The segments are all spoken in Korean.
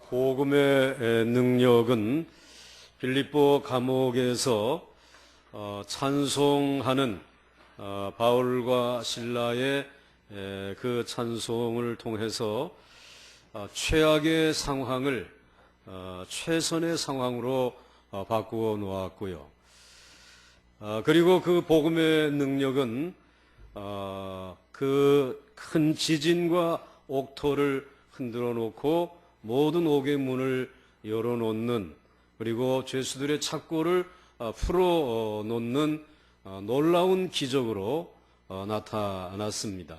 복음의 능력은 빌립보 감옥에서 찬송하는 바울과 실라의 그 찬송을 통해서 최악의 상황을 최선의 상황으로 바꾸어 놓았고요. 그리고 그 복음의 능력은 그 큰 지진과 옥토를 흔들어 놓고 모든 옥의 문을 열어놓는, 그리고 죄수들의 착고를 풀어놓는 놀라운 기적으로 나타났습니다.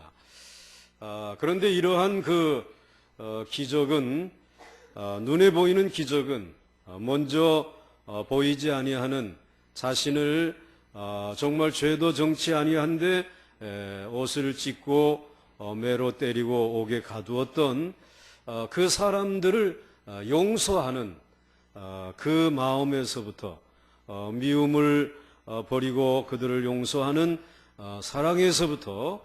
그런데 이러한 그 기적은, 눈에 보이는 기적은 먼저 보이지 아니하는 자신을 정말 죄도 정치 아니한데 옷을 찢고 매로 때리고 옥에 가두었던 그 사람들을 용서하는 그 마음에서부터, 미움을 버리고 그들을 용서하는 사랑에서부터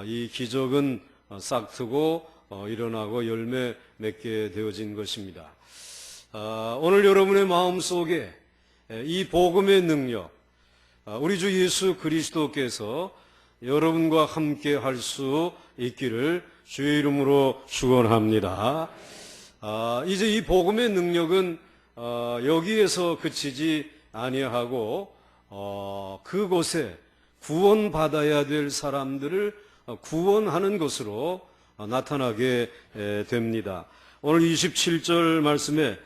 이 기적은 싹트고 일어나고 열매 맺게 되어진 것입니다. 오늘 여러분의 마음속에 이 복음의 능력, 우리 주 예수 그리스도께서 여러분과 함께 할 수 있기를 주의 이름으로 축원합니다. 이제 이 복음의 능력은 여기에서 그치지 아니하고 그곳에 구원받아야 될 사람들을 구원하는 것으로 나타나게 됩니다. 오늘 27절 말씀에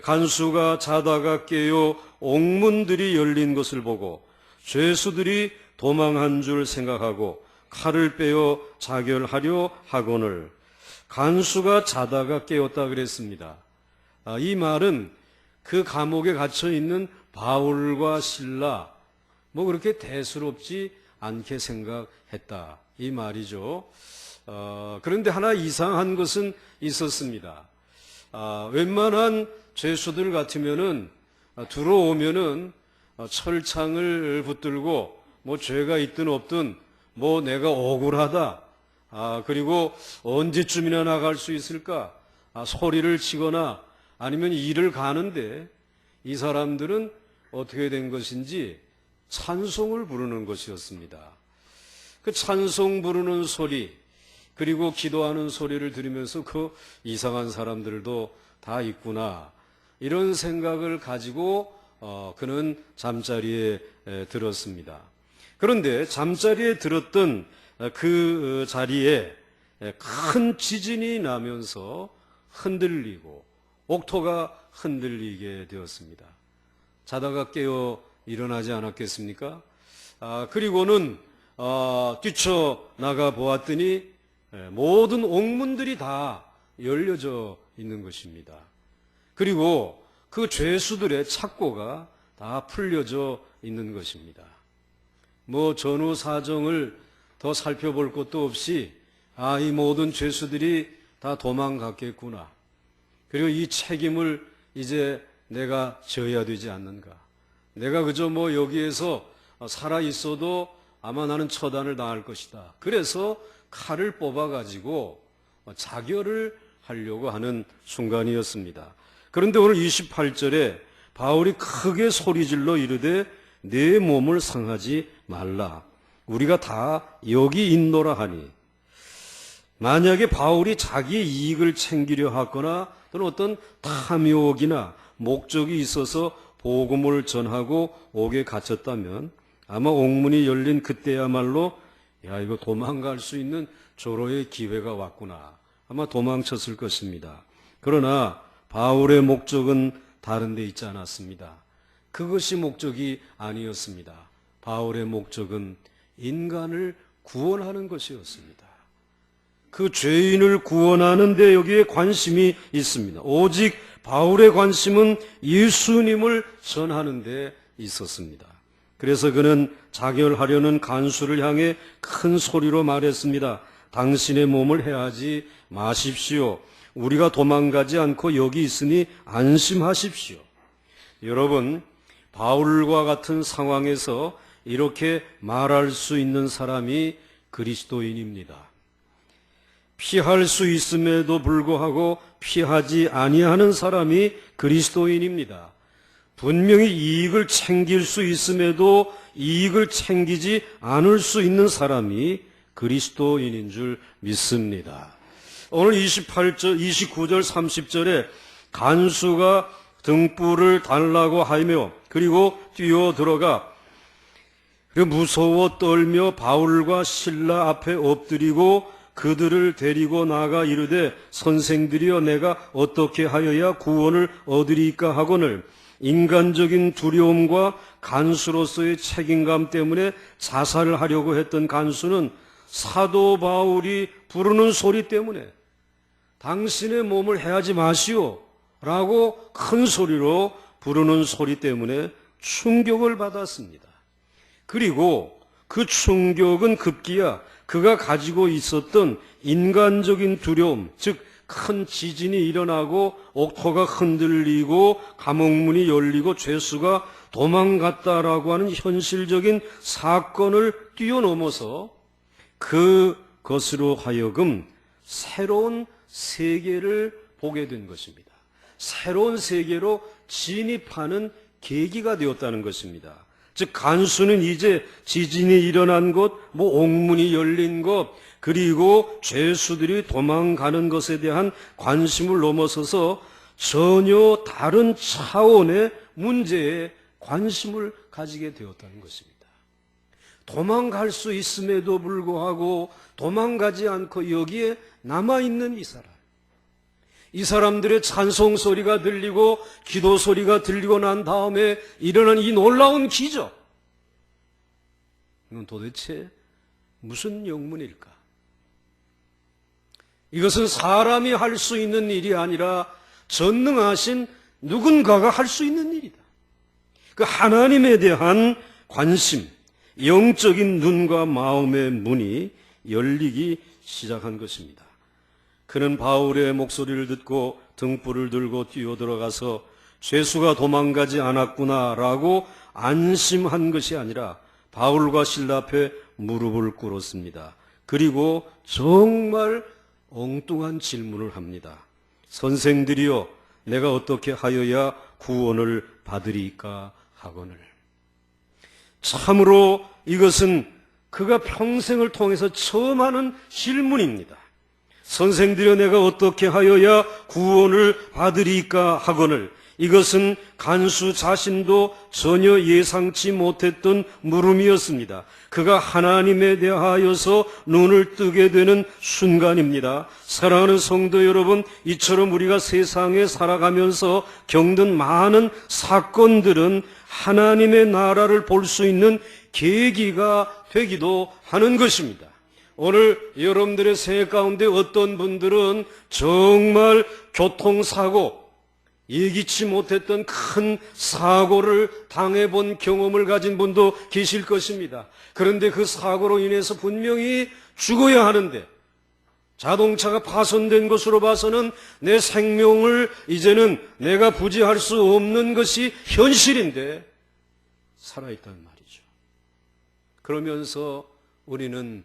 간수가 자다가 깨어 옥문들이 열린 것을 보고 죄수들이 도망한 줄 생각하고 칼을 빼어 자결하려 하거늘. 간수가 자다가 깨었다 그랬습니다. 이 말은 그 감옥에 갇혀 있는 바울과 실라, 그렇게 대수롭지 않게 생각했다, 이 말이죠. 그런데 하나 이상한 것은 있었습니다. 웬만한 죄수들 같으면은 들어오면은 철창을 붙들고 죄가 있든 없든 내가 억울하다, 그리고 언제쯤이나 나갈 수 있을까, 소리를 치거나 아니면 일을 가는데, 이 사람들은 어떻게 된 것인지 찬송을 부르는 것이었습니다. 그 찬송 부르는 소리, 그리고 기도하는 소리를 들으면서 그 이상한 사람들도 다 있구나, 이런 생각을 가지고 그는 잠자리에 들었습니다. 그런데 잠자리에 들었던 그 자리에 큰 지진이 나면서 흔들리고 옥토가 흔들리게 되었습니다. 자다가 깨어 일어나지 않았겠습니까? 그리고는 뛰쳐나가 보았더니 모든 옥문들이 다 열려져 있는 것입니다. 그리고 그 죄수들의 착고가 다 풀려져 있는 것입니다. 전후 사정을 더 살펴볼 것도 없이 이 모든 죄수들이 다 도망갔겠구나, 그리고 이 책임을 이제 내가 져야 되지 않는가, 내가 그저 여기에서 살아 있어도 아마 나는 처단을 당할 것이다, 그래서 칼을 뽑아가지고 자결을 하려고 하는 순간이었습니다. 그런데 오늘 28절에 바울이 크게 소리질러 이르되 내 몸을 상하지 말라, 우리가 다 여기 있노라 하니. 만약에 바울이 자기의 이익을 챙기려 하거나 또는 어떤 탐욕이나 목적이 있어서 복음을 전하고 옥에 갇혔다면 아마 옥문이 열린 그때야말로 이거 도망갈 수 있는 조로의 기회가 왔구나, 아마 도망쳤을 것입니다. 그러나 바울의 목적은 다른 데 있지 않았습니다. 그것이 목적이 아니었습니다. 바울의 목적은 인간을 구원하는 것이었습니다. 그 죄인을 구원하는 데 여기에 관심이 있습니다. 오직 바울의 관심은 예수님을 전하는 데 있었습니다. 그래서 그는 자결하려는 간수를 향해 큰 소리로 말했습니다. 당신의 몸을 해하지 마십시오. 우리가 도망가지 않고 여기 있으니 안심하십시오. 여러분, 바울과 같은 상황에서 이렇게 말할 수 있는 사람이 그리스도인입니다. 피할 수 있음에도 불구하고 피하지 아니하는 사람이 그리스도인입니다. 분명히 이익을 챙길 수 있음에도 이익을 챙기지 않을 수 있는 사람이 그리스도인인 줄 믿습니다. 오늘 29절 30절에 간수가 등불을 달라고 하며 그리고 뛰어 들어가 무서워 떨며 바울과 실라 앞에 엎드리고 그들을 데리고 나가 이르되 선생들이여 내가 어떻게 하여야 구원을 얻으리까 하거늘 인간적인 두려움과 간수로서의 책임감 때문에 자살을 하려고 했던 간수는 사도 바울이 부르는 소리 때문에 당신의 몸을 해하지 마시오 라고 큰 소리로 부르는 소리 때문에 충격을 받았습니다. 그리고 그 충격은 급기야 그가 가지고 있었던 인간적인 두려움, 즉 큰 지진이 일어나고 옥토가 흔들리고 감옥문이 열리고 죄수가 도망갔다라고 하는 현실적인 사건을 뛰어넘어서 그것으로 하여금 새로운 세계를 보게 된 것입니다. 새로운 세계로 진입하는 계기가 되었다는 것입니다. 즉 간수는 이제 지진이 일어난 곳, 옥문이 열린 것, 그리고 죄수들이 도망가는 것에 대한 관심을 넘어서서 전혀 다른 차원의 문제에 관심을 가지게 되었다는 것입니다. 도망갈 수 있음에도 불구하고 도망가지 않고 여기에 남아있는 이 사람. 이 사람들의 찬송 소리가 들리고 기도 소리가 들리고 난 다음에 일어난 이 놀라운 기적. 이건 도대체 무슨 영문일까? 이것은 사람이 할 수 있는 일이 아니라 전능하신 누군가가 할 수 있는 일이다. 그 하나님에 대한 관심, 영적인 눈과 마음의 문이 열리기 시작한 것입니다. 그는 바울의 목소리를 듣고 등불을 들고 뛰어들어가서 죄수가 도망가지 않았구나라고 안심한 것이 아니라 바울과 실라 앞에 무릎을 꿇었습니다. 그리고 정말 엉뚱한 질문을 합니다. 선생들이여 내가 어떻게 하여야 구원을 받으리까 하거늘. 참으로 이것은 그가 평생을 통해서 처음 하는 질문입니다. 선생들이여 내가 어떻게 하여야 구원을 받으리까 하거늘. 이것은 간수 자신도 전혀 예상치 못했던 물음이었습니다. 그가 하나님에 대하여서 눈을 뜨게 되는 순간입니다. 사랑하는 성도 여러분, 이처럼 우리가 세상에 살아가면서 겪는 많은 사건들은 하나님의 나라를 볼 수 있는 계기가 되기도 하는 것입니다. 오늘 여러분들의 생애 가운데 어떤 분들은 정말 교통사고, 예기치 못했던 큰 사고를 당해본 경험을 가진 분도 계실 것입니다. 그런데 그 사고로 인해서 분명히 죽어야 하는데 자동차가 파손된 것으로 봐서는 내 생명을 이제는 내가 부지할 수 없는 것이 현실인데 살아있단 말이죠. 그러면서 우리는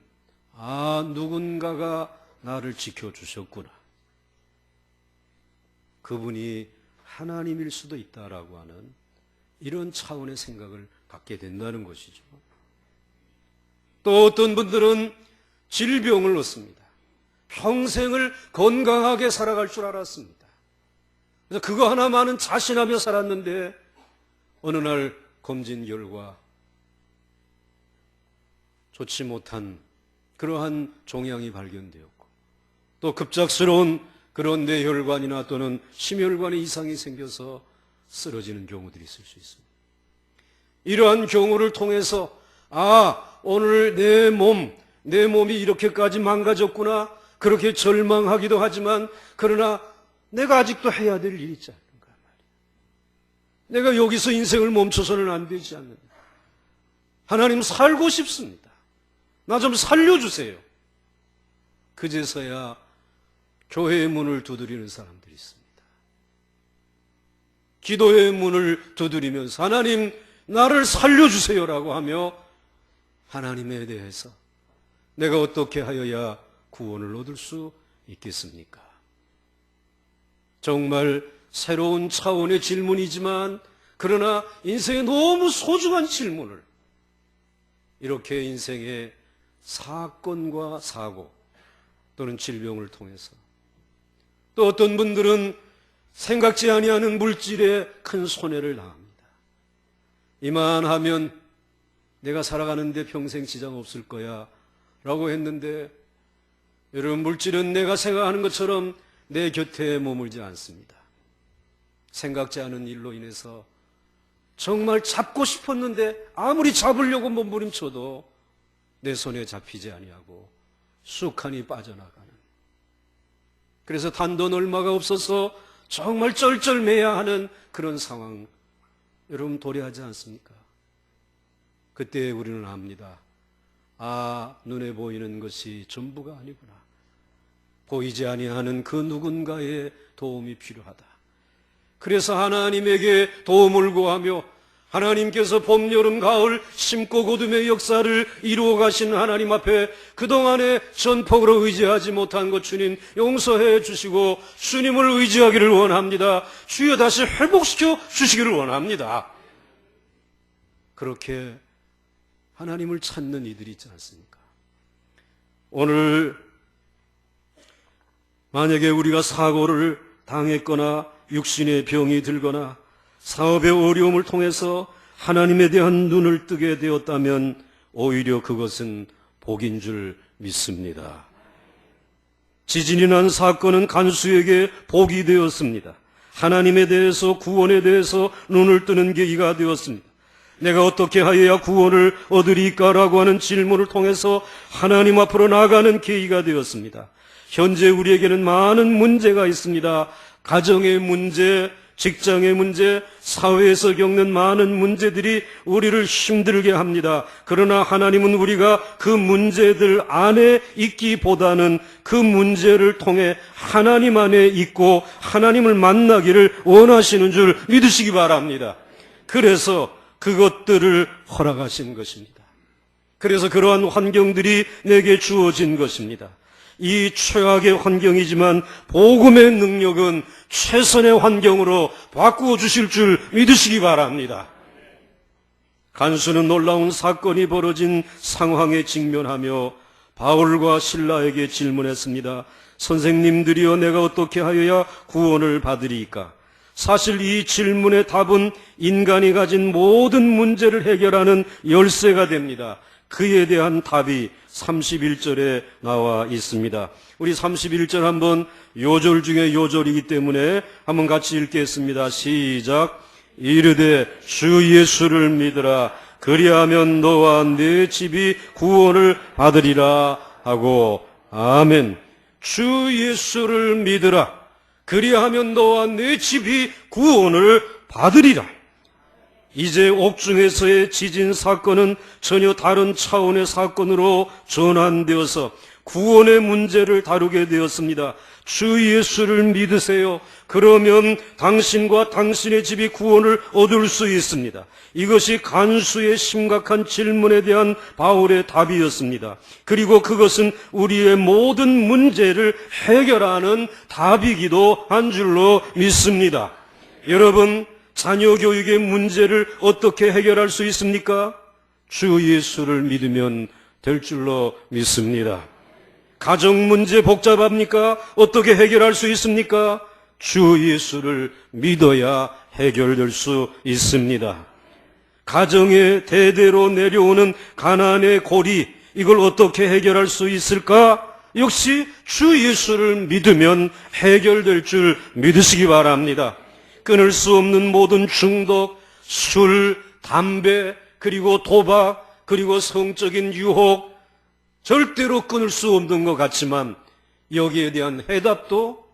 누군가가 나를 지켜주셨구나. 그분이 하나님일 수도 있다라고 하는 이런 차원의 생각을 갖게 된다는 것이죠. 또 어떤 분들은 질병을 얻습니다. 평생을 건강하게 살아갈 줄 알았습니다. 그래서 그거 하나만은 자신하며 살았는데 어느 날 검진 결과 좋지 못한 그러한 종양이 발견되었고 또 급작스러운 그런 뇌혈관이나 또는 심혈관에 이상이 생겨서 쓰러지는 경우들이 있을 수 있습니다. 이러한 경우를 통해서 오늘 내 몸이 이렇게까지 망가졌구나 그렇게 절망하기도 하지만 그러나 내가 아직도 해야 될 일이 있지 않는가 말이야. 내가 여기서 인생을 멈춰서는 안 되지 않는가. 하나님 살고 싶습니다. 나 좀 살려주세요. 그제서야 교회의 문을 두드리는 사람들이 있습니다. 기도의 문을 두드리면서 하나님 나를 살려주세요라고 하며 하나님에 대해서 내가 어떻게 하여야 구원을 얻을 수 있겠습니까? 정말 새로운 차원의 질문이지만 그러나 인생에 너무 소중한 질문을 이렇게 인생의 사건과 사고 또는 질병을 통해서 또 어떤 분들은 생각지 아니하는 물질에 큰 손해를 당합니다. 이만하면 내가 살아가는데 평생 지장 없을 거야 라고 했는데 여러분, 물질은 내가 생각하는 것처럼 내 곁에 머물지 않습니다. 생각지 않은 일로 인해서 정말 잡고 싶었는데 아무리 잡으려고 몸부림쳐도 내 손에 잡히지 아니하고 쑥하니 빠져나가는, 그래서 단돈 얼마가 없어서 정말 쩔쩔매야 하는 그런 상황, 여러분 도래하지 않습니까? 그때 우리는 압니다. 아, 눈에 보이는 것이 전부가 아니구나. 보이지 아니하는 그 누군가의 도움이 필요하다. 그래서 하나님에게 도움을 구하며 하나님께서 봄, 여름, 가을 심고 거둠의 역사를 이루어 가신 하나님 앞에 그동안에 전폭으로 의지하지 못한 것 주님 용서해 주시고 주님을 의지하기를 원합니다. 주여 다시 회복시켜 주시기를 원합니다. 그렇게 하나님을 찾는 이들이 있지 않습니까? 오늘 만약에 우리가 사고를 당했거나 육신의 병이 들거나 사업의 어려움을 통해서 하나님에 대한 눈을 뜨게 되었다면 오히려 그것은 복인 줄 믿습니다. 지진이 난 사건은 간수에게 복이 되었습니다. 하나님에 대해서, 구원에 대해서 눈을 뜨는 계기가 되었습니다. 내가 어떻게 하여야 구원을 얻으리까라고 하는 질문을 통해서 하나님 앞으로 나아가는 계기가 되었습니다. 현재 우리에게는 많은 문제가 있습니다. 가정의 문제, 직장의 문제, 사회에서 겪는 많은 문제들이 우리를 힘들게 합니다. 그러나 하나님은 우리가 그 문제들 안에 있기보다는 그 문제를 통해 하나님 안에 있고 하나님을 만나기를 원하시는 줄 믿으시기 바랍니다. 그래서 그것들을 허락하신 것입니다. 그래서 그러한 환경들이 내게 주어진 것입니다. 이 최악의 환경이지만 복음의 능력은 최선의 환경으로 바꾸어 주실 줄 믿으시기 바랍니다. 간수는 놀라운 사건이 벌어진 상황에 직면하며 바울과 실라에게 질문했습니다. 선생님들이여, 내가 어떻게 하여야 구원을 받으리까? 사실 이 질문의 답은 인간이 가진 모든 문제를 해결하는 열쇠가 됩니다. 그에 대한 답이 31절에 나와 있습니다. 우리 31절 한번 요절 중에 요절이기 때문에 한번 같이 읽겠습니다. 시작. 이르되 주 예수를 믿으라. 그리하면 너와 네 집이 구원을 받으리라 하고. 아멘. 주 예수를 믿으라. 그리하면 너와 네 집이 구원을 받으리라. 이제 옥중에서의 지진 사건은 전혀 다른 차원의 사건으로 전환되어서 구원의 문제를 다루게 되었습니다. 주 예수를 믿으세요. 그러면 당신과 당신의 집이 구원을 얻을 수 있습니다. 이것이 간수의 심각한 질문에 대한 바울의 답이었습니다. 그리고 그것은 우리의 모든 문제를 해결하는 답이기도 한 줄로 믿습니다. 여러분, 자녀 교육의 문제를 어떻게 해결할 수 있습니까? 주 예수를 믿으면 될 줄로 믿습니다. 가정 문제 복잡합니까? 어떻게 해결할 수 있습니까? 주 예수를 믿어야 해결될 수 있습니다. 가정에 대대로 내려오는 가난의 고리, 이걸 어떻게 해결할 수 있을까? 역시 주 예수를 믿으면 해결될 줄 믿으시기 바랍니다. 끊을 수 없는 모든 중독, 술, 담배, 그리고 도박, 그리고 성적인 유혹, 절대로 끊을 수 없는 것 같지만 여기에 대한 해답도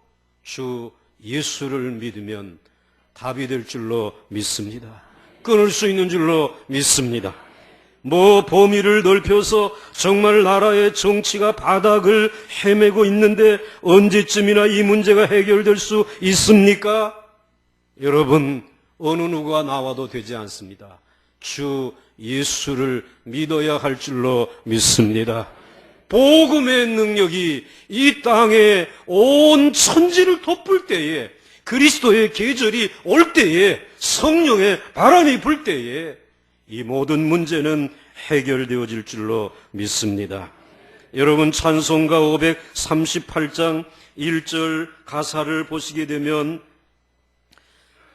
주 예수를 믿으면 답이 될 줄로 믿습니다. 끊을 수 있는 줄로 믿습니다. 범위를 넓혀서 정말 나라의 정치가 바닥을 헤매고 있는데 언제쯤이나 이 문제가 해결될 수 있습니까? 여러분, 어느 누가 나와도 되지 않습니다. 주 예수를 믿어야 할 줄로 믿습니다. 복음의 능력이 이 땅에 온 천지를 덮을 때에, 그리스도의 계절이 올 때에, 성령의 바람이 불 때에 이 모든 문제는 해결되어질 줄로 믿습니다. 여러분, 찬송가 538장 1절 가사를 보시게 되면,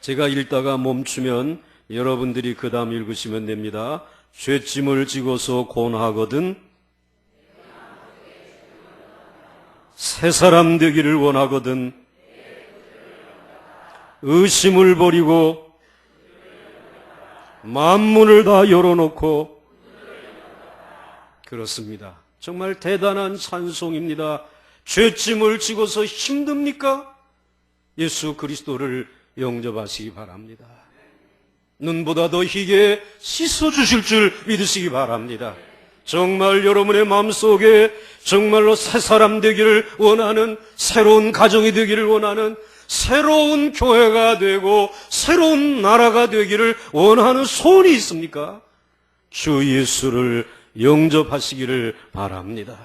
제가 읽다가 멈추면 여러분들이 그 다음 읽으시면 됩니다. 죄짐을 지고서 고나하거든 새 사람 되기를 원하거든 의심을 버리고 만문을 다 열어놓고. 그렇습니다. 정말 대단한 찬송입니다. 죄짐을 지고서 힘듭니까? 예수 그리스도를 영접하시기 바랍니다. 눈보다 더 희게 씻어주실 줄 믿으시기 바랍니다. 정말 여러분의 마음속에 정말로 새 사람 되기를 원하는, 새로운 가정이 되기를 원하는, 새로운 교회가 되고 새로운 나라가 되기를 원하는 소원이 있습니까? 주 예수를 영접하시기를 바랍니다.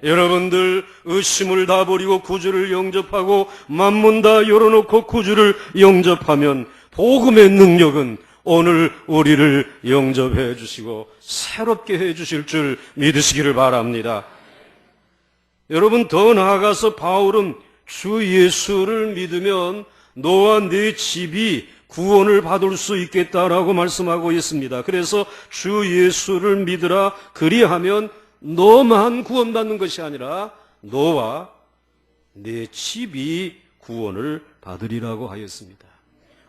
여러분들 의심을 다 버리고 구주를 영접하고 만문 다 열어놓고 구주를 영접하면 복음의 능력은 오늘 우리를 영접해 주시고 새롭게 해 주실 줄 믿으시기를 바랍니다. 여러분, 더 나아가서 바울은 주 예수를 믿으면 너와 네 집이 구원을 받을 수 있겠다라고 말씀하고 있습니다. 그래서 주 예수를 믿으라, 그리하면 너만 구원받는 것이 아니라 너와 네 집이 구원을 받으리라고 하였습니다.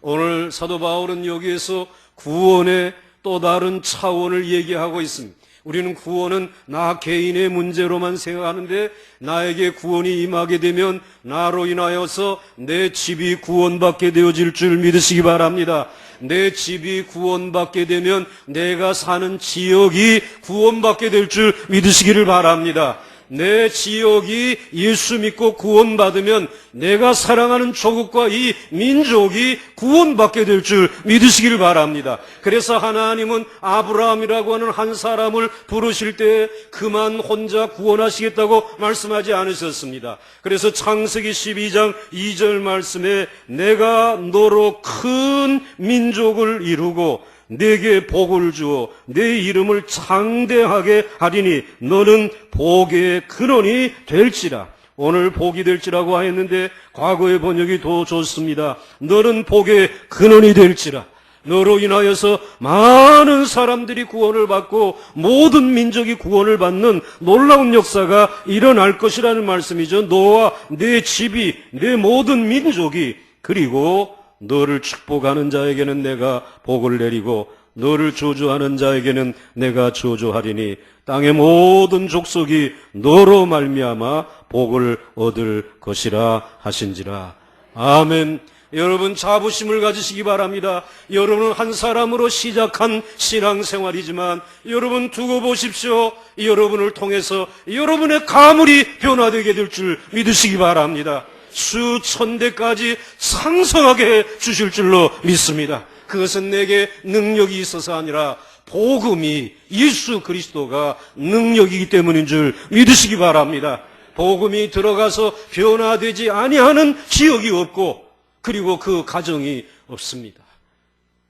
오늘 사도 바울은 여기에서 구원의 또 다른 차원을 얘기하고 있습니다. 우리는 구원은 나 개인의 문제로만 생각하는데, 나에게 구원이 임하게 되면 나로 인하여서 내 집이 구원받게 되어질 줄 믿으시기 바랍니다. 내 집이 구원받게 되면 내가 사는 지역이 구원받게 될 줄 믿으시기를 바랍니다. 내 지역이 예수 믿고 구원받으면 내가 사랑하는 조국과 이 민족이 구원받게 될 줄 믿으시기를 바랍니다. 그래서 하나님은 아브라함이라고 하는 한 사람을 부르실 때 그만 혼자 구원하시겠다고 말씀하지 않으셨습니다. 그래서 창세기 12장 2절 말씀에 내가 너로 큰 민족을 이루고 내게 복을 주어 내 이름을 창대하게 하리니 너는 복의 근원이 될지라. 오늘 복이 될지라고 하였는데 과거의 번역이 더 좋습니다. 너는 복의 근원이 될지라. 너로 인하여서 많은 사람들이 구원을 받고 모든 민족이 구원을 받는 놀라운 역사가 일어날 것이라는 말씀이죠. 너와 내 집이, 내 모든 민족이, 그리고 너를 축복하는 자에게는 내가 복을 내리고 너를 저주하는 자에게는 내가 저주하리니 땅의 모든 족속이 너로 말미암아 복을 얻을 것이라 하신지라. 아멘. 여러분, 자부심을 가지시기 바랍니다. 여러분은 한 사람으로 시작한 신앙생활이지만 여러분 두고 보십시오. 여러분을 통해서 여러분의 가물이 변화되게 될 줄 믿으시기 바랍니다. 수천 대까지 상성하게 해 주실 줄로 믿습니다. 그것은 내게 능력이 있어서 아니라 복음이, 예수 그리스도가 능력이기 때문인 줄 믿으시기 바랍니다. 복음이 들어가서 변화되지 아니하는 지역이 없고 그리고 그 가정이 없습니다.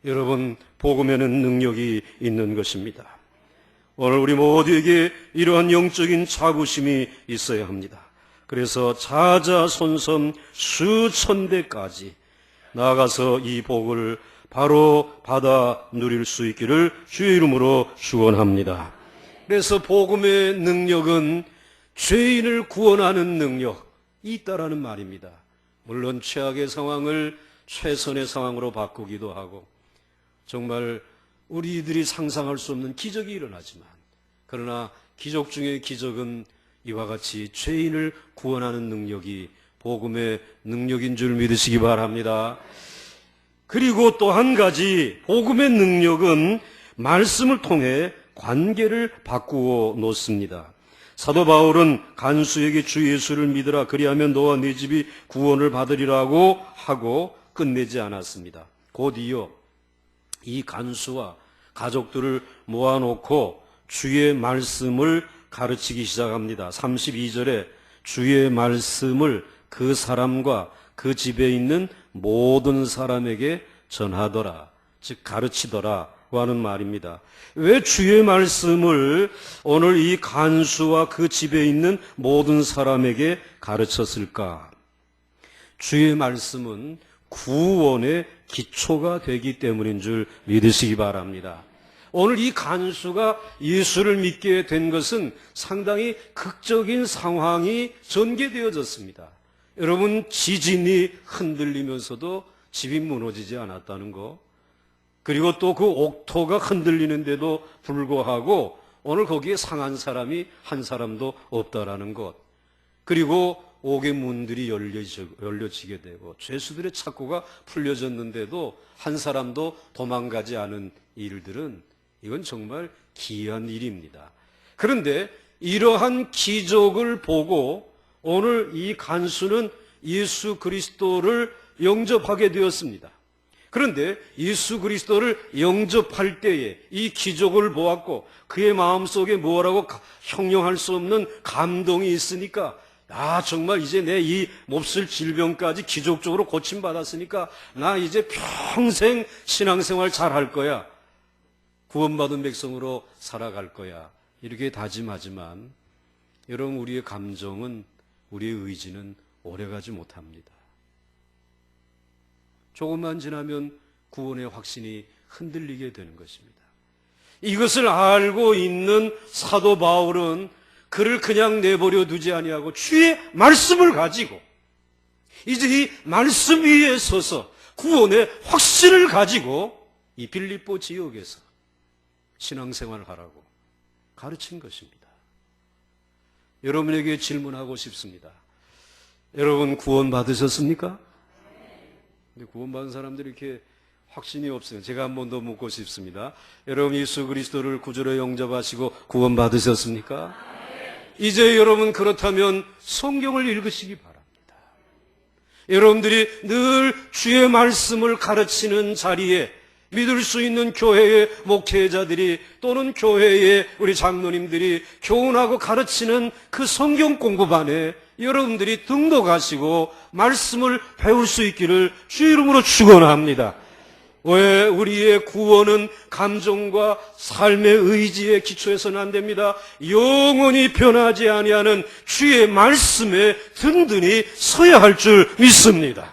여러분, 복음에는 능력이 있는 것입니다. 오늘 우리 모두에게 이러한 영적인 자부심이 있어야 합니다. 그래서 자자손손 수천 대까지 나아가서 이 복을 바로 받아 누릴 수 있기를 주의 이름으로 축원합니다. 그래서 복음의 능력은 죄인을 구원하는 능력이 있다라는 말입니다. 물론 최악의 상황을 최선의 상황으로 바꾸기도 하고 정말 우리들이 상상할 수 없는 기적이 일어나지만, 그러나 기적 중의 기적은 이와 같이 죄인을 구원하는 능력이 복음의 능력인 줄 믿으시기 바랍니다. 그리고 또 한 가지, 복음의 능력은 말씀을 통해 관계를 바꾸어 놓습니다. 사도 바울은 간수에게 주 예수를 믿으라, 그리하면 너와 네 집이 구원을 받으리라고 하고 끝내지 않았습니다. 곧 이어 이 간수와 가족들을 모아놓고 주의 말씀을 가르치기 시작합니다. 32절에 주의 말씀을 그 사람과 그 집에 있는 모든 사람에게 전하더라, 즉 가르치더라고 하는 말입니다. 왜 주의 말씀을 오늘 이 간수와 그 집에 있는 모든 사람에게 가르쳤을까? 주의 말씀은 구원의 기초가 되기 때문인 줄 믿으시기 바랍니다. 오늘 이 간수가 예수를 믿게 된 것은 상당히 극적인 상황이 전개되어졌습니다. 여러분, 지진이 흔들리면서도 집이 무너지지 않았다는 거, 그리고 또 그 옥토가 흔들리는데도 불구하고 오늘 거기에 상한 사람이 한 사람도 없다라는 것, 그리고 옥의 문들이 열려지게 되고 죄수들의 착고가 풀려졌는데도 한 사람도 도망가지 않은 일들은, 이건 정말 기이한 일입니다. 그런데 이러한 기적을 보고 오늘 이 간수는 예수 그리스도를 영접하게 되었습니다. 그런데 예수 그리스도를 영접할 때에 이 기적을 보았고 그의 마음속에 뭐라고 형용할 수 없는 감동이 있으니까, 정말 이제 내 이 몹쓸 질병까지 기적적으로 고침받았으니까 나 이제 평생 신앙생활 잘할 거야, 구원받은 백성으로 살아갈 거야, 이렇게 다짐하지만 여러분, 우리의 감정은, 우리의 의지는 오래가지 못합니다. 조금만 지나면 구원의 확신이 흔들리게 되는 것입니다. 이것을 알고 있는 사도 바울은 그를 그냥 내버려 두지 아니하고 주의 말씀을 가지고 이제 이 말씀 위에 서서 구원의 확신을 가지고 이 빌립보 지역에서 신앙생활을 하라고 가르친 것입니다. 여러분에게 질문하고 싶습니다. 여러분 구원 받으셨습니까? 근데 구원받은 사람들이 이렇게 확신이 없어요. 제가 한 번 더 묻고 싶습니다. 여러분 예수 그리스도를 구주로 영접하시고 구원 받으셨습니까? 이제 여러분 그렇다면 성경을 읽으시기 바랍니다. 여러분들이 늘 주의 말씀을 가르치는 자리에 믿을 수 있는 교회의 목회자들이 또는 교회의 우리 장로님들이 교훈하고 가르치는 그 성경 공부반에 여러분들이 등록하시고 말씀을 배울 수 있기를 주 이름으로 축원합니다. 왜? 우리의 구원은 감정과 삶의 의지에 기초해서는 안 됩니다. 영원히 변하지 아니하는 주의 말씀에 든든히 서야 할 줄 믿습니다.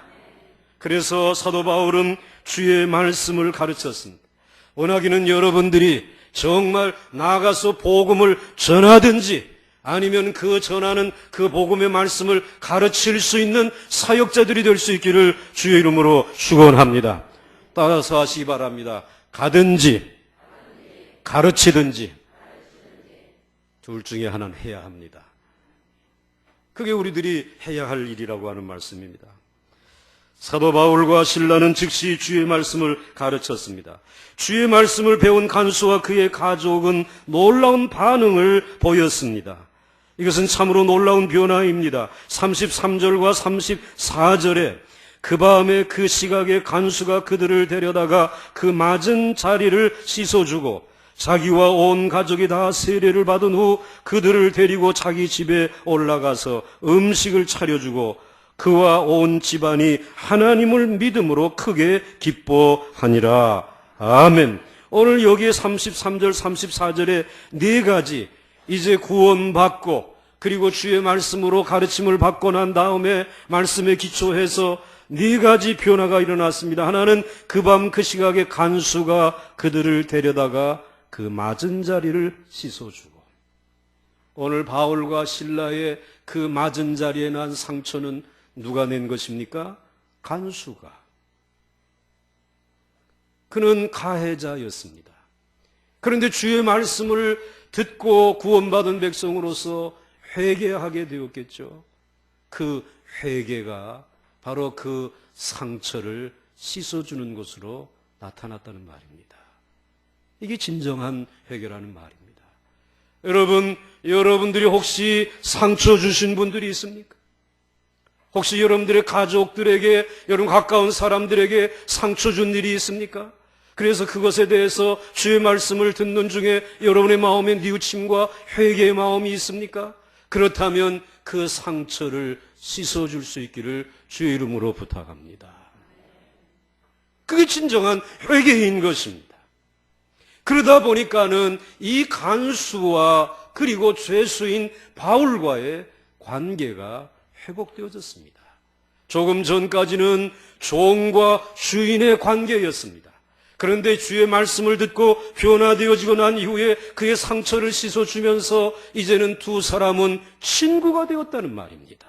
그래서 사도 바울은 주의 말씀을 가르쳤습니다. 원하기는 여러분들이 정말 나가서 복음을 전하든지 아니면 그 전하는 그 복음의 말씀을 가르칠 수 있는 사역자들이 될 수 있기를 주의 이름으로 축원합니다. 따라서 하시기 바랍니다. 가든지 가르치든지 둘 중에 하나는 해야 합니다. 그게 우리들이 해야 할 일이라고 하는 말씀입니다. 사도 바울과 실라는 즉시 주의 말씀을 가르쳤습니다. 주의 말씀을 배운 간수와 그의 가족은 놀라운 반응을 보였습니다. 이것은 참으로 놀라운 변화입니다. 33절과 34절에 그 밤에 그 시각에 간수가 그들을 데려다가 그 맞은 자리를 씻어주고 자기와 온 가족이 다 세례를 받은 후 그들을 데리고 자기 집에 올라가서 음식을 차려주고 그와 온 집안이 하나님을 믿음으로 크게 기뻐하니라. 아멘. 오늘 여기에 33절, 34절에 네 가지 이제 구원받고 그리고 주의 말씀으로 가르침을 받고 난 다음에 말씀에 기초해서 네 가지 변화가 일어났습니다. 하나는 그 밤 그 시각에 간수가 그들을 데려다가 그 맞은 자리를 씻어주고, 오늘 바울과 실라의 그 맞은 자리에 난 상처는 누가 낸 것입니까? 간수가. 그는 가해자였습니다. 그런데 주의 말씀을 듣고 구원받은 백성으로서 회개하게 되었겠죠. 그 회개가 바로 그 상처를 씻어주는 것으로 나타났다는 말입니다. 이게 진정한 회개라는 말입니다. 여러분들이 혹시 상처 주신 분들이 있습니까? 혹시 여러분들의 가족들에게, 여러분 가까운 사람들에게 상처 준 일이 있습니까? 그래서 그것에 대해서 주의 말씀을 듣는 중에 여러분의 마음에 뉘우침과 회개의 마음이 있습니까? 그렇다면 그 상처를 씻어줄 수 있기를 주의 이름으로 부탁합니다. 그게 진정한 회개인 것입니다. 그러다 보니까는 이 간수와 그리고 죄수인 바울과의 관계가 회복되어졌습니다. 조금 전까지는 종과 주인의 관계였습니다. 그런데 주의 말씀을 듣고 변화되어지고 난 이후에 그의 상처를 씻어주면서 이제는 두 사람은 친구가 되었다는 말입니다.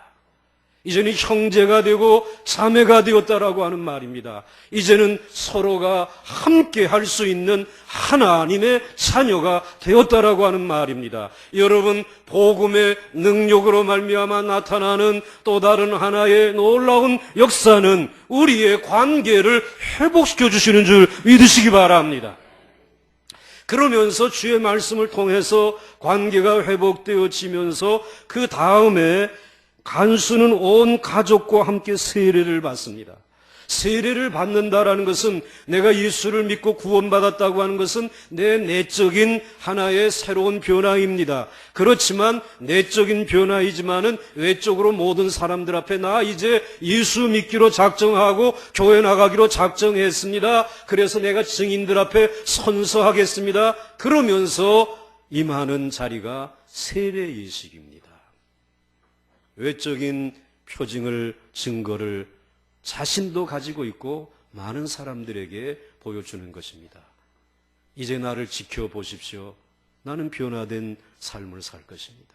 이제는 형제가 되고 자매가 되었다라고 하는 말입니다. 이제는 서로가 함께 할 수 있는 하나님의 자녀가 되었다라고 하는 말입니다. 여러분, 복음의 능력으로 말미암아 나타나는 또 다른 하나의 놀라운 역사는 우리의 관계를 회복시켜 주시는 줄 믿으시기 바랍니다. 그러면서 주의 말씀을 통해서 관계가 회복되어지면서 그 다음에 간수는 온 가족과 함께 세례를 받습니다. 세례를 받는다라는 것은 내가 예수를 믿고 구원받았다고 하는 것은 내 내적인 하나의 새로운 변화입니다. 그렇지만 내적인 변화이지만은 외적으로 모든 사람들 앞에 나 이제 예수 믿기로 작정하고 교회 나가기로 작정했습니다. 그래서 내가 증인들 앞에 선서하겠습니다. 그러면서 임하는 자리가 세례의식입니다. 외적인 표징을, 증거를 자신도 가지고 있고 많은 사람들에게 보여주는 것입니다. 이제 나를 지켜보십시오. 나는 변화된 삶을 살 것입니다.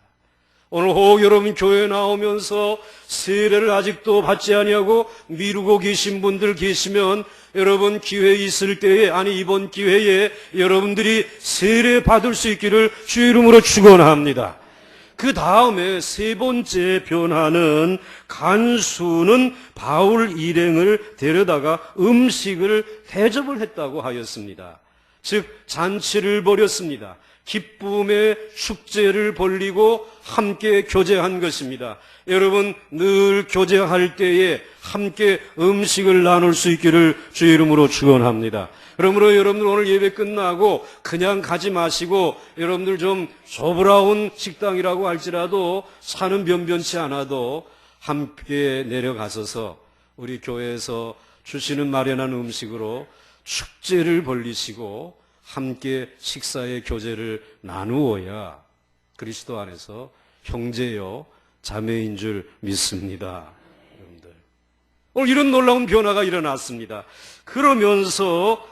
오늘 혹 여러분 교회에 나오면서 세례를 아직도 받지 아니하고 미루고 계신 분들 계시면 여러분 기회 있을 때에, 아니 이번 기회에 여러분들이 세례 받을 수 있기를 주의 이름으로 축원합니다. 그 다음에 세 번째 변화는 간수는 바울 일행을 데려다가 음식을 대접을 했다고 하였습니다. 즉 잔치를 벌였습니다. 기쁨의 축제를 벌리고 함께 교제한 것입니다. 여러분 늘 교제할 때에 함께 음식을 나눌 수 있기를 주의 이름으로 축원합니다. 그러므로 여러분들 오늘 예배 끝나고 그냥 가지 마시고 여러분들 좀 조브라운 식당이라고 할지라도 사는 변변치 않아도 함께 내려가셔서 우리 교회에서 주시는 마련한 음식으로 축제를 벌리시고 함께 식사의 교제를 나누어야 그리스도 안에서 형제요 자매인 줄 믿습니다. 여러분들 오늘 이런 놀라운 변화가 일어났습니다. 그러면서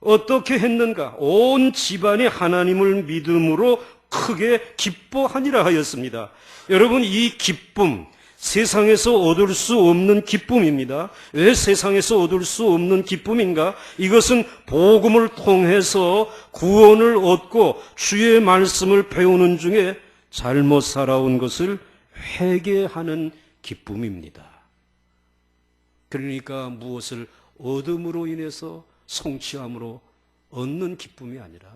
어떻게 했는가? 온 집안이 하나님을 믿음으로 크게 기뻐하니라 하였습니다. 여러분 이 기쁨 세상에서 얻을 수 없는 기쁨입니다. 왜 세상에서 얻을 수 없는 기쁨인가? 이것은 복음을 통해서 구원을 얻고 주의 말씀을 배우는 중에 잘못 살아온 것을 회개하는 기쁨입니다. 그러니까 무엇을 얻음으로 인해서 성취함으로 얻는 기쁨이 아니라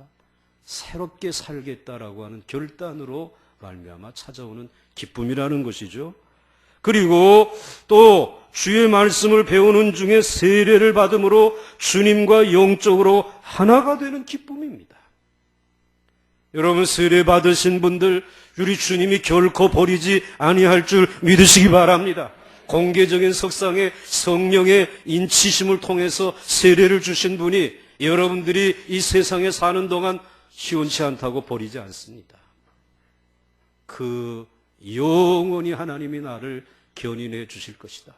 새롭게 살겠다라고 하는 결단으로 말미암아 찾아오는 기쁨이라는 것이죠. 그리고 또 주의 말씀을 배우는 중에 세례를 받음으로 주님과 영적으로 하나가 되는 기쁨입니다. 여러분 세례 받으신 분들 우리 주님이 결코 버리지 아니할 줄 믿으시기 바랍니다. 공개적인 석상에 성령의 인치심을 통해서 세례를 주신 분이 여러분들이 이 세상에 사는 동안 시원치 않다고 버리지 않습니다. 그 영원히 하나님이 나를 견인해 주실 것이다.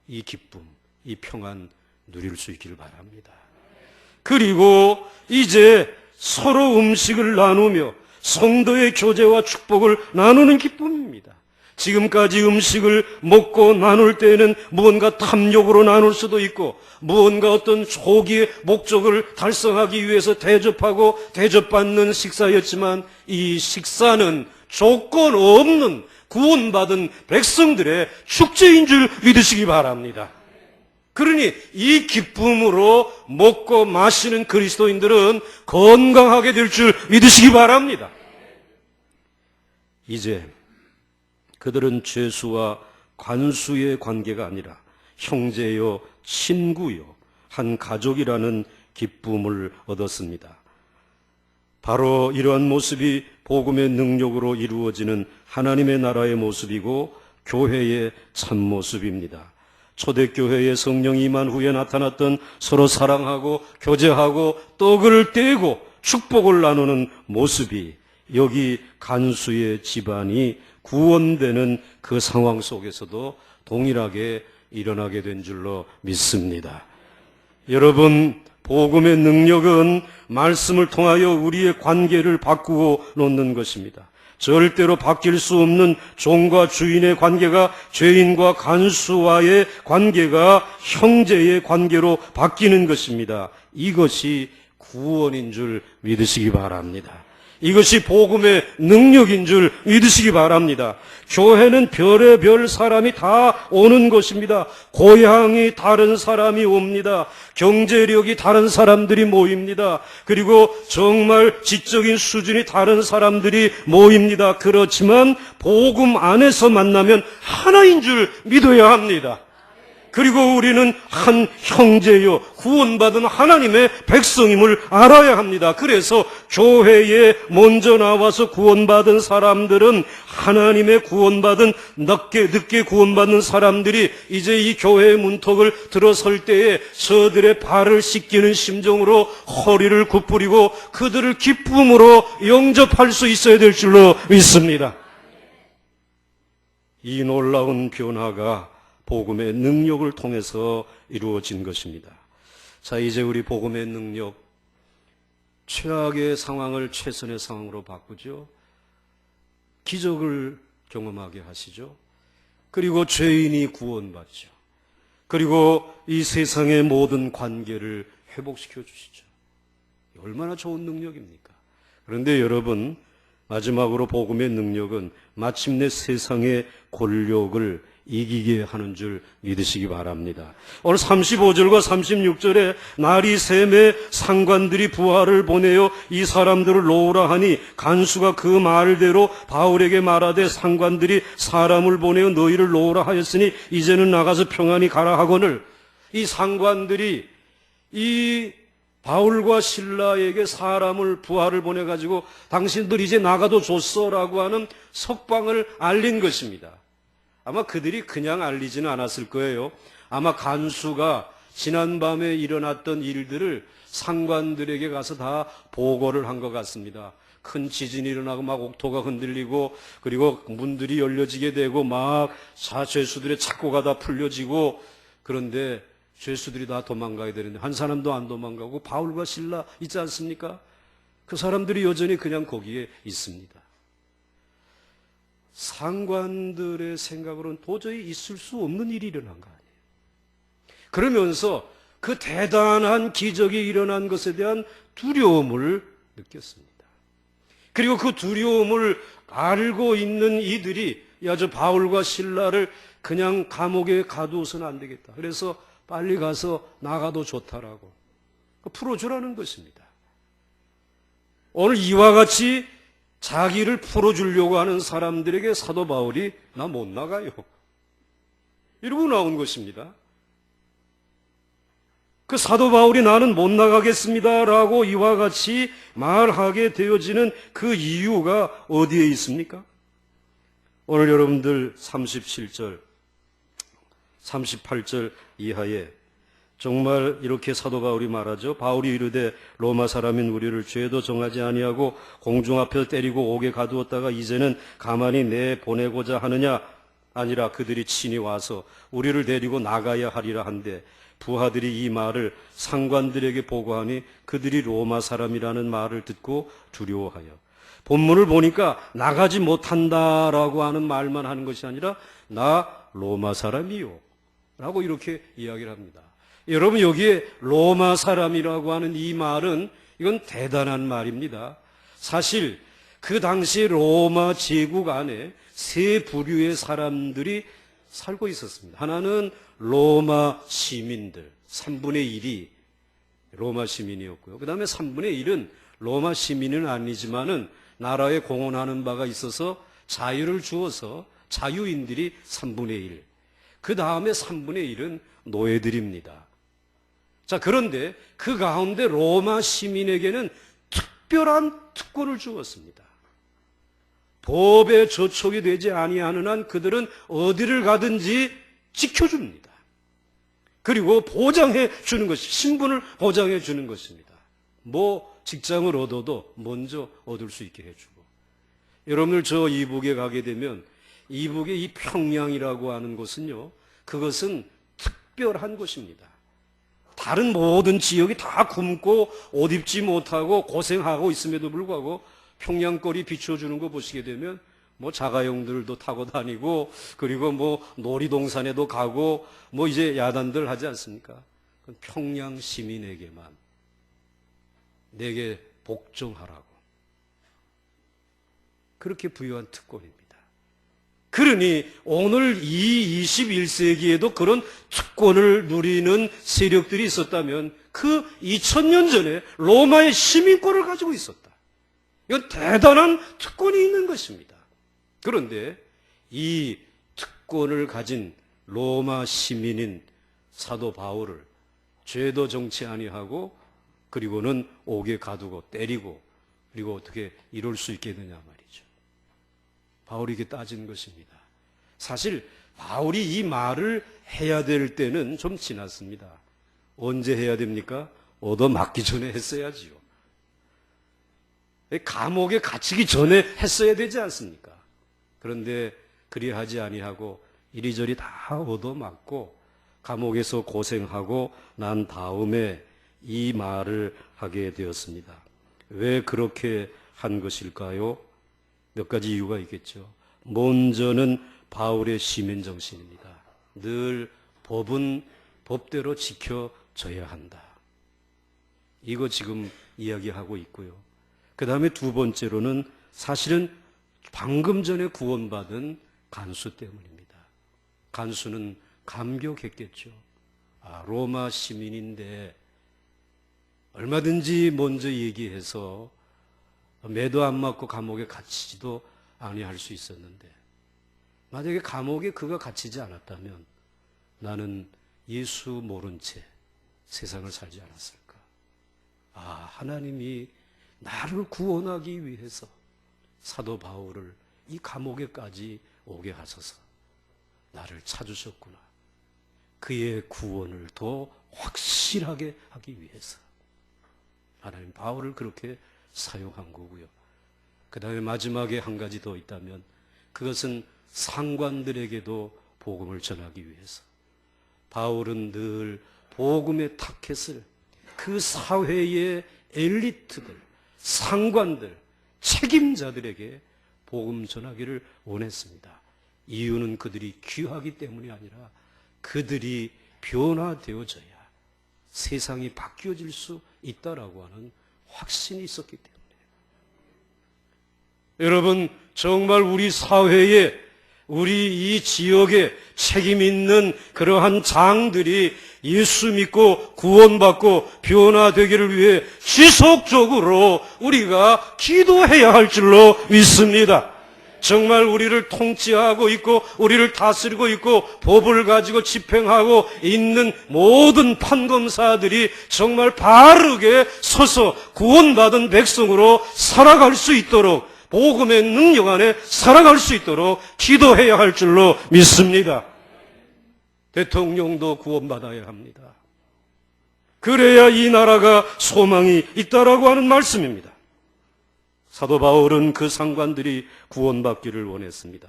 이 기쁨, 이 평안 누릴 수 있기를 바랍니다. 그리고 이제 서로 음식을 나누며 성도의 교제와 축복을 나누는 기쁨입니다. 지금까지 음식을 먹고 나눌 때에는 무언가 탐욕으로 나눌 수도 있고 무언가 어떤 조기의 목적을 달성하기 위해서 대접하고 대접받는 식사였지만 이 식사는 조건 없는 구원받은 백성들의 축제인 줄 믿으시기 바랍니다. 그러니 이 기쁨으로 먹고 마시는 그리스도인들은 건강하게 될 줄 믿으시기 바랍니다. 이제 그들은 죄수와 관수의 관계가 아니라 형제요, 친구요, 한 가족이라는 기쁨을 얻었습니다. 바로 이러한 모습이 복음의 능력으로 이루어지는 하나님의 나라의 모습이고 교회의 참모습입니다. 초대교회의 성령이 임한 후에 나타났던 서로 사랑하고 교제하고 떡을 떼고 축복을 나누는 모습이 여기 간수의 집안이 구원되는 그 상황 속에서도 동일하게 일어나게 된 줄로 믿습니다. 여러분, 복음의 능력은 말씀을 통하여 우리의 관계를 바꾸어 놓는 것입니다. 절대로 바뀔 수 없는 종과 주인의 관계가 죄인과 간수와의 관계가 형제의 관계로 바뀌는 것입니다. 이것이 구원인 줄 믿으시기 바랍니다. 이것이 복음의 능력인 줄 믿으시기 바랍니다. 교회는 별의별 사람이 다 오는 곳입니다. 고향이 다른 사람이 옵니다. 경제력이 다른 사람들이 모입니다. 그리고 정말 지적인 수준이 다른 사람들이 모입니다. 그렇지만 복음 안에서 만나면 하나인 줄 믿어야 합니다. 그리고 우리는 한 형제요 구원받은 하나님의 백성임을 알아야 합니다. 그래서 교회에 먼저 나와서 구원받은 사람들은 하나님의 구원받은 늦게 구원받는 사람들이 이제 이 교회의 문턱을 들어설 때에 저들의 발을 씻기는 심정으로 허리를 굽부리고 그들을 기쁨으로 영접할 수 있어야 될 줄로 믿습니다. 이 놀라운 변화가 복음의 능력을 통해서 이루어진 것입니다. 자, 이제 우리 복음의 능력, 최악의 상황을 최선의 상황으로 바꾸죠. 기적을 경험하게 하시죠. 그리고 죄인이 구원받죠. 그리고 이 세상의 모든 관계를 회복시켜 주시죠. 얼마나 좋은 능력입니까? 그런데 여러분, 마지막으로 복음의 능력은 마침내 세상의 권력을 이기게 하는 줄 믿으시기 바랍니다. 오늘 35절과 36절에 날이 샘에 상관들이 부하를 보내어 이 사람들을 놓으라 하니 간수가 그 말대로 바울에게 말하되 상관들이 사람을 보내어 너희를 놓으라 하였으니 이제는 나가서 평안히 가라 하거늘, 이 상관들이 이 바울과 실라에게 사람을 부하를 보내가지고 당신들 이제 나가도 좋소라고 하는 석방을 알린 것입니다. 아마 그들이 그냥 알리지는 않았을 거예요. 아마 간수가 지난밤에 일어났던 일들을 상관들에게 가서 다 보고를 한 것 같습니다. 큰 지진이 일어나고 막 옥토가 흔들리고 그리고 문들이 열려지게 되고 막 죄수들의 착고가 다 풀려지고, 그런데 죄수들이 다 도망가야 되는데 한 사람도 안 도망가고 바울과 실라 있지 않습니까? 그 사람들이 여전히 그냥 거기에 있습니다. 상관들의 생각으로는 도저히 있을 수 없는 일이 일어난 거 아니에요. 그러면서 그 대단한 기적이 일어난 것에 대한 두려움을 느꼈습니다. 그리고 그 두려움을 알고 있는 이들이 야, 저 바울과 실라를 그냥 감옥에 가두어서는 안 되겠다. 그래서 빨리 가서 나가도 좋다라고 풀어주라는 것입니다. 오늘 이와 같이 자기를 풀어주려고 하는 사람들에게 사도 바울이 나 못 나가요, 이러고 나온 것입니다. 그 사도 바울이 나는 못 나가겠습니다라고 이와 같이 말하게 되어지는 그 이유가 어디에 있습니까? 오늘 여러분들 37절, 38절 이하에 정말 이렇게 사도 바울이 말하죠. 바울이 이르되 로마 사람인 우리를 죄도 정하지 아니하고 공중 앞에서 때리고 옥에 가두었다가 이제는 가만히 내보내고자 하느냐? 아니라 그들이 친히 와서 우리를 데리고 나가야 하리라 한데 부하들이 이 말을 상관들에게 보고하니 그들이 로마 사람이라는 말을 듣고 두려워하여, 본문을 보니까 나가지 못한다라고 하는 말만 하는 것이 아니라 나 로마 사람이요 라고 이렇게 이야기를 합니다. 여러분, 여기에 로마 사람이라고 하는 이 말은 이건 대단한 말입니다. 사실 그 당시 로마 제국 안에 세 부류의 사람들이 살고 있었습니다. 하나는 로마 시민들, 3분의 1이 로마 시민이었고요. 그 다음에 3분의 1은 로마 시민은 아니지만은 나라에 공헌하는 바가 있어서 자유를 주어서 자유인들이 3분의 1. 그 다음에 3분의 1은 노예들입니다. 자, 그런데 그 가운데 로마 시민에게는 특별한 특권을 주었습니다. 법에 저촉이 되지 아니하는 한 그들은 어디를 가든지 지켜줍니다. 그리고 보장해 주는 것이, 신분을 보장해 주는 것입니다. 뭐 직장을 얻어도 먼저 얻을 수 있게 해주고. 여러분들 저 이북에 가게 되면 이북의 이 평양이라고 하는 곳은요, 그것은 특별한 곳입니다. 다른 모든 지역이 다 굶고 옷 입지 못하고 고생하고 있음에도 불구하고 평양거리 비춰주는 거 보시게 되면 뭐 자가용들도 타고 다니고, 그리고 뭐 놀이동산에도 가고, 뭐 이제 야단들 하지 않습니까? 평양 시민에게만 내게 복종하라고 그렇게 부여한 특권입니다. 그러니 오늘 이 21세기에도 그런 특권을 누리는 세력들이 있었다면 그 2000년 전에 로마의 시민권을 가지고 있었다. 이건 대단한 특권이 있는 것입니다. 그런데 이 특권을 가진 로마 시민인 사도 바울을 죄도 정치 아니하고 그리고는 옥에 가두고 때리고 그리고 어떻게 이럴 수 있겠느냐 말이죠. 바울이 이게 따진 것입니다. 사실 바울이 이 말을 해야 될 때는 좀 지났습니다. 언제 해야 됩니까? 얻어맞기 전에 했어야지요. 감옥에 갇히기 전에 했어야 되지 않습니까? 그런데 그리하지 아니하고 이리저리 다 얻어맞고 감옥에서 고생하고 난 다음에 이 말을 하게 되었습니다. 왜 그렇게 한 것일까요? 몇 가지 이유가 있겠죠. 먼저는 바울의 시민정신입니다. 늘 법은 법대로 지켜져야 한다. 이거 지금 이야기하고 있고요. 그 다음에 두 번째로는 사실은 방금 전에 구원받은 간수 때문입니다. 간수는 감격했겠죠. 로마 시민인데 얼마든지 먼저 얘기해서 매도 안 맞고 감옥에 갇히지도 아니할 수 있었는데, 만약에 감옥에 그가 갇히지 않았다면 나는 예수 모른 채 세상을 살지 않았을까. 하나님이 나를 구원하기 위해서 사도 바울을 이 감옥에까지 오게 하셔서 나를 찾으셨구나. 그의 구원을 더 확실하게 하기 위해서 하나님 바울을 그렇게 사용한 거고요. 그 다음에 마지막에 한 가지 더 있다면 그것은 상관들에게도 복음을 전하기 위해서. 바울은 늘 복음의 타켓을 그 사회의 엘리트들, 상관들, 책임자들에게 복음 전하기를 원했습니다. 이유는 그들이 귀하기 때문이 아니라 그들이 변화되어져야 세상이 바뀌어질 수 있다라고 하는 확신이 있었기 때문에. 여러분, 정말 우리 사회에, 우리 이 지역에 책임 있는 그러한 장들이 예수 믿고 구원받고 변화되기를 위해 지속적으로 우리가 기도해야 할 줄로 믿습니다. 정말 우리를 통치하고 있고 우리를 다스리고 있고 법을 가지고 집행하고 있는 모든 판검사들이 정말 바르게 서서 구원받은 백성으로 살아갈 수 있도록, 복음의 능력 안에 살아갈 수 있도록 기도해야 할 줄로 믿습니다. 대통령도 구원받아야 합니다. 그래야 이 나라가 소망이 있다라고 하는 말씀입니다. 사도 바울은 그 상관들이 구원받기를 원했습니다.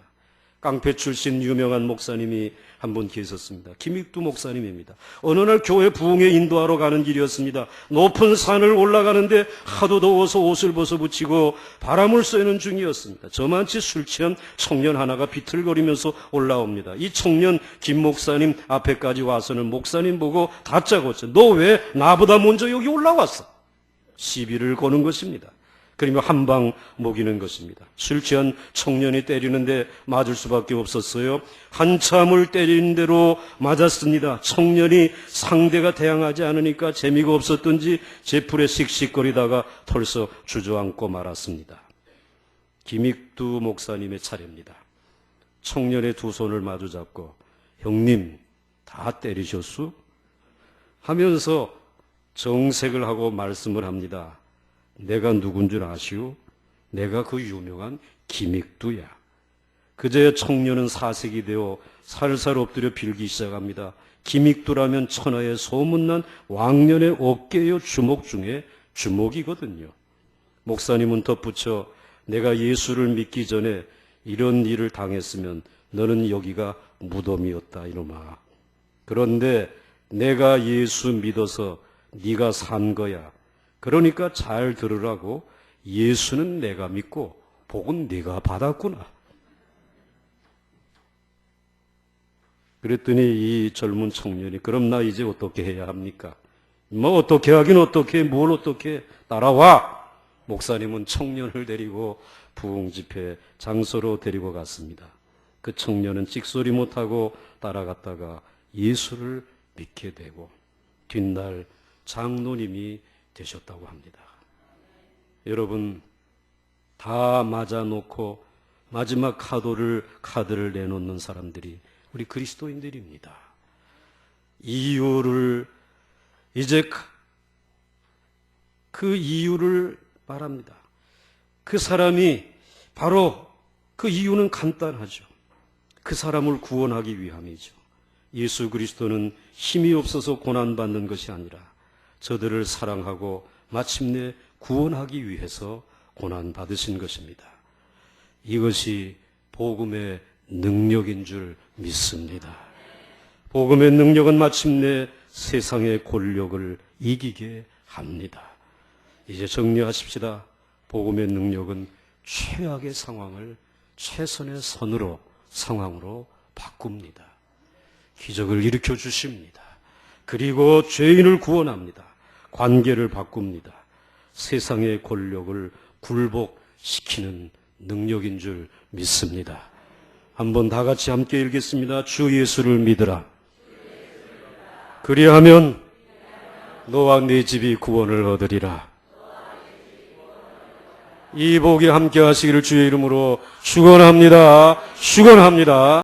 깡패 출신 유명한 목사님이 한 분 계셨습니다. 김익두 목사님입니다. 어느 날 교회 부흥회 인도하러 가는 길이었습니다. 높은 산을 올라가는데 하도 더워서 옷을 벗어붙이고 바람을 쐬는 중이었습니다. 저만치 술 취한 청년 하나가 비틀거리면서 올라옵니다. 이 청년 김 목사님 앞에까지 와서는 목사님 보고 다짜고짜 너 왜 나보다 먼저 여기 올라왔어? 시비를 거는 것입니다. 그러면 한 방 먹이는 것입니다. 술 취한 청년이 때리는데 맞을 수밖에 없었어요. 한참을 때리는 대로 맞았습니다. 청년이 상대가 대항하지 않으니까 재미가 없었던지 제풀에 씩씩거리다가 털썩 주저앉고 말았습니다. 김익두 목사님의 차례입니다. 청년의 두 손을 마주잡고 형님 다 때리셨수? 하면서 정색을 하고 말씀을 합니다. 내가 누군 줄 아시오? 내가 그 유명한 기믹두야. 그제야 청년은 사색이 되어 살살 엎드려 빌기 시작합니다. 기믹두라면 천하에 소문난 왕년의 어깨요 주목 중에 주목이거든요. 목사님은 덧붙여 내가 예수를 믿기 전에 이런 일을 당했으면 너는 여기가 무덤이었다 이놈아. 그런데 내가 예수 믿어서 네가 산 거야. 그러니까 잘 들으라고. 예수는 내가 믿고 복은 네가 받았구나. 그랬더니 이 젊은 청년이 그럼 나 이제 어떻게 해야 합니까? 뭐 어떻게 하긴 어떻게 뭘 어떻게 따라와. 목사님은 청년을 데리고 부흥 집회 장소로 데리고 갔습니다. 그 청년은 찍소리 못하고 따라갔다가 예수를 믿게 되고 뒷날 장로님이 되셨다고 합니다. 여러분, 다 맞아놓고 마지막 카드를 내놓는 사람들이 우리 그리스도인들입니다. 이유를 이제 그 이유를 말합니다. 그 사람이 바로 그 이유는 간단하죠. 그 사람을 구원하기 위함이죠. 예수 그리스도는 힘이 없어서 고난받는 것이 아니라 저들을 사랑하고 마침내 구원하기 위해서 고난받으신 것입니다. 이것이 복음의 능력인 줄 믿습니다. 복음의 능력은 마침내 세상의 권력을 이기게 합니다. 이제 정리하십시다. 복음의 능력은 최악의 상황을 최선의 상황으로 바꿉니다. 기적을 일으켜 주십니다. 그리고 죄인을 구원합니다. 관계를 바꿉니다. 세상의 권력을 굴복시키는 능력인 줄 믿습니다. 한번 다 같이 함께 읽겠습니다. 주 예수를 믿으라. 그리하면 너와 네 집이 구원을 얻으리라. 이 복이 함께 하시기를 주의 이름으로 축원합니다. 축원합니다.